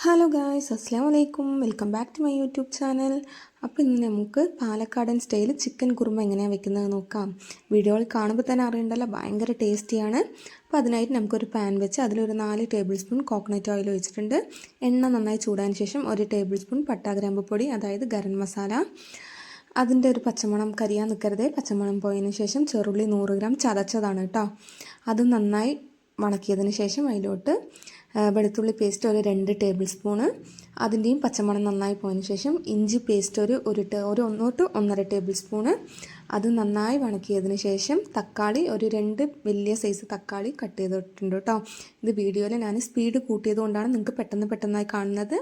Hello guys, അസ്സലാമു അലൈക്കും. Welcome back to my YouTube channel. അപ്പോൾ ഇന്ന് നമുക്ക് പാലക്കാടൻ സ്റ്റൈൽ ചിക്കൻ കുറുമ എങ്ങനെയാണ് വെക്കുന്നത് നോക്കാം. വീഡിയോയിൽ കാണുമ്പോൾ തന്നെ അറിയണ്ടല്ലോ, ഭയങ്കര ടേസ്റ്റിയാണ്. അപ്പോൾ അതിനായിട്ട് നമുക്കൊരു പാൻ വെച്ച് അതിലൊരു 4 ടേബിൾ സ്പൂൺ കോക്കനട്ട് ഓയിൽ ഒഴിച്ചിട്ടുണ്ട്. എണ്ണ നന്നായി ചൂടാൻ ശേഷം 1 ടേബിൾ സ്പൂൺ പട്ട ഗ്രാമ്പു പൊടി, അതായത് ഗരം മസാല. അതിൻ്റെ ഒരു പച്ചമണം കരിയാൻ നിൽക്കരുത്. പച്ചമണം പോയതിന് ശേഷം ചെറുള്ളി 100 ഗ്രാം ചതച്ചതാണ് കേട്ടോ. അത് നന്നായി വണക്കിയതിന് ശേഷം അതിലോട്ട് വെളുത്തുള്ളി പേസ്റ്റ് ഒരു 2 ടേബിൾ സ്പൂണ്, അതിൻ്റെയും പച്ചമണം നന്നായി പോയതിന് ശേഷം ഇഞ്ചി പേസ്റ്റ് ഒരു 1 to 1.5 ടേബിൾ സ്പൂണ്, അത് നന്നായി വണക്കിയതിന് ശേഷം തക്കാളി ഒരു 2 വലിയ സൈസ് തക്കാളി കട്ട് ചെയ്തിട്ടുണ്ട് കേട്ടോ. ഇത് വീഡിയോയിൽ ഞാൻ സ്പീഡ് കൂട്ടിയത് കൊണ്ടാണ് നിങ്ങൾക്ക് പെട്ടെന്നായി കാണുന്നത്.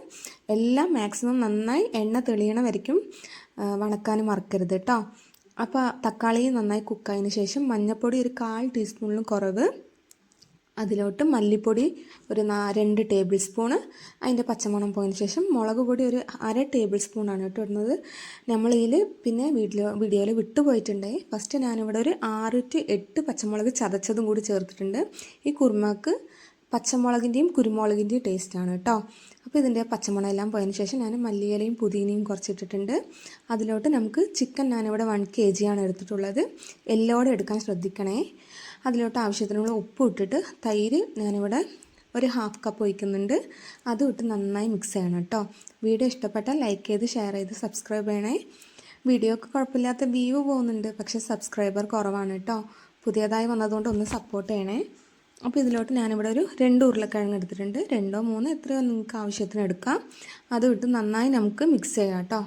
എല്ലാം മാക്സിമം നന്നായി എണ്ണ തെളിയണ വരയ്ക്കും വണക്കാനും മറക്കരുത് കേട്ടോ. അപ്പോൾ തക്കാളി നന്നായി കുക്കായതിന് ശേഷം മഞ്ഞൾപ്പൊടി ഒരു 1/4 ടീസ്പൂണിലും കുറവ്, അതിലോട്ട് മല്ലിപ്പൊടി ഒരു 2 ടേബിൾ സ്പൂണ്, അതിൻ്റെ പച്ചമണം പോയതിന് ശേഷം മുളക് പൊടി ഒരു 1/2 ടേബിൾ സ്പൂണാണ് കേട്ടോ ഇടുന്നത്. നമ്മളിതിൽ പിന്നെ വീഡിയോയിൽ വിട്ടുപോയിട്ടുണ്ടേ, ഫസ്റ്റ് ഞാനിവിടെ ഒരു 6 to 8 പച്ചമുളക് ചതച്ചതും കൂടി ചേർത്തിട്ടുണ്ട്. ഈ കുറുമക്ക് പച്ചമുളകിൻ്റെയും കുരുമുളകിൻ്റെയും ടേസ്റ്റാണ് കേട്ടോ. അപ്പോൾ ഇതിൻ്റെ പച്ചമുളക് എല്ലാം പോയതിന് ശേഷം ഞാൻ മല്ലിയിലയും പുതിനയും കുറച്ചിട്ടിട്ടുണ്ട്. അതിലോട്ട് നമുക്ക് ചിക്കൻ ഞാനിവിടെ 1 kg ആണ് എടുത്തിട്ടുള്ളത്. എല്ലോടെ എടുക്കാൻ ശ്രദ്ധിക്കണേ. അതിലോട്ട് ആവശ്യത്തിനുള്ള ഉപ്പ് ഇട്ടിട്ട് തൈര് ഞാനിവിടെ ഒരു 1/2 കപ്പ് ഒഴിക്കുന്നുണ്ട്. അതും ഇട്ട് നന്നായി മിക്സ് ചെയ്യണം കേട്ടോ. വീഡിയോ ഇഷ്ടപ്പെട്ടാൽ ലൈക്ക് ചെയ്ത് ഷെയർ ചെയ്ത് സബ്സ്ക്രൈബ് ചെയ്യണേ. വീഡിയോക്ക് കുഴപ്പമില്ലാത്ത വ്യൂ പോകുന്നുണ്ട്, പക്ഷേ സബ്സ്ക്രൈബർ കുറവാണ് കേട്ടോ. പുതിയതായി വന്നതുകൊണ്ട് ഒന്ന് സപ്പോർട്ട് ചെയ്യണേ. അപ്പോൾ ഇതിലോട്ട് ഞാനിവിടെ ഒരു 2 ഉരുളക്കിഴങ്ങ് എടുത്തിട്ടുണ്ട്. 2 or 3 എത്രയോ നിങ്ങൾക്ക് ആവശ്യത്തിന് എടുക്കാം. അതും ഇട്ട് നന്നായി നമുക്ക് മിക്സ് ചെയ്യാം കേട്ടോ.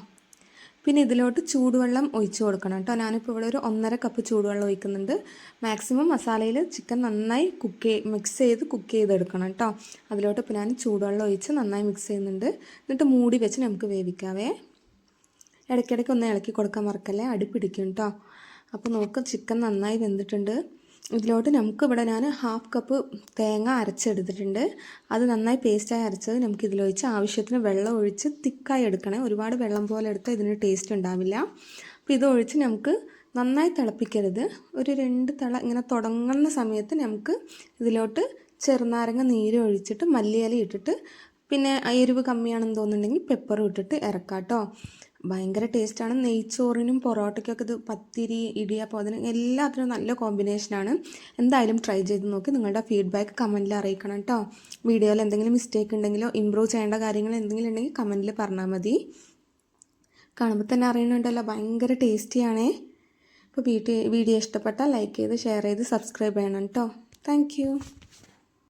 പിന്നെ ഇതിലോട്ട് ചൂടുവെള്ളം ഒഴിച്ച് കൊടുക്കണം കേട്ടോ. ഞാനിപ്പോൾ ഇവിടെ ഒരു 1.5 കപ്പ് ചൂടുവെള്ളം ഒഴിക്കുന്നുണ്ട്. മാക്സിമം മസാലയിൽ ചിക്കൻ നന്നായി മിക്സ് ചെയ്ത് കുക്ക് ചെയ്തെടുക്കണം കേട്ടോ. അതിലോട്ട് ഇപ്പോൾ ഞാൻ ചൂടുവെള്ളം ഒഴിച്ച് നന്നായി മിക്സ് ചെയ്യുന്നുണ്ട്. എന്നിട്ട് മൂടി വെച്ച് നമുക്ക് വേവിക്കാവേ. ഇടയ്ക്കിടയ്ക്ക് ഒന്ന് ഇളക്കി കൊടുക്കാൻ മറക്കല്ലേ, അടി പിടിക്കും കേട്ടോ. അപ്പോൾ നോക്ക്, ചിക്കൻ നന്നായി വെന്തിട്ടുണ്ട്. ഇതിലോട്ട് നമുക്ക് ഇവിടെ ഞാൻ 1/2 കപ്പ് തേങ്ങ അരച്ചെടുത്തിട്ടുണ്ട്. അത് നന്നായി പേസ്റ്റായി അരച്ചത് നമുക്ക് ഇതിലൊഴിച്ച് ആവശ്യത്തിന് വെള്ളം ഒഴിച്ച് തിക്കായി എടുക്കണേ. ഒരുപാട് വെള്ളം പോലെ എടുത്താൽ ഇതിന് ടേസ്റ്റ് ഉണ്ടാവില്ല. അപ്പോൾ ഇതൊഴിച്ച് നമുക്ക് നന്നായി തിളപ്പിക്കരുത്. ഒരു 2 തിള ഇങ്ങനെ തുടങ്ങുന്ന സമയത്ത് നമുക്ക് ഇതിലോട്ട് ചെറുനാരങ്ങ നീര് ഒഴിച്ചിട്ട് മല്ലിയില ഇട്ടിട്ട് പിന്നെ എരിവ് കമ്മിയാണെന്ന് തോന്നുന്നുണ്ടെങ്കിൽ പെപ്പറും ഇട്ടിട്ട് ഇറക്കാം കേട്ടോ. ഭയങ്കര ടേസ്റ്റാണ്. നെയ്ച്ചോറിനും പൊറോട്ടയ്ക്കൊക്കെ ഇത്, പത്തിരി, ഇടിയപ്പം, അതിന് എല്ലാത്തിനും നല്ല കോമ്പിനേഷനാണ്. എന്തായാലും ട്രൈ ചെയ്ത് നോക്കി നിങ്ങളുടെ ഫീഡ്ബാക്ക് കമൻറ്റിൽ അറിയിക്കണം കേട്ടോ. വീഡിയോയിൽ എന്തെങ്കിലും മിസ്റ്റേക്ക് ഉണ്ടെങ്കിലോ ഇമ്പ്രൂവ് ചെയ്യേണ്ട കാര്യങ്ങൾ എന്തെങ്കിലും ഉണ്ടെങ്കിൽ കമൻറ്റിൽ പറഞ്ഞാൽ മതി. കാണുമ്പോൾ തന്നെ അറിയണുണ്ടല്ലോ, ഭയങ്കര ടേസ്റ്റിയാണേ. അപ്പോൾ വീഡിയോ ഇഷ്ടപ്പെട്ടാൽ ലൈക്ക് ചെയ്ത് ഷെയർ ചെയ്ത് സബ്സ്ക്രൈബ് ചെയ്യണം കേട്ടോ. താങ്ക്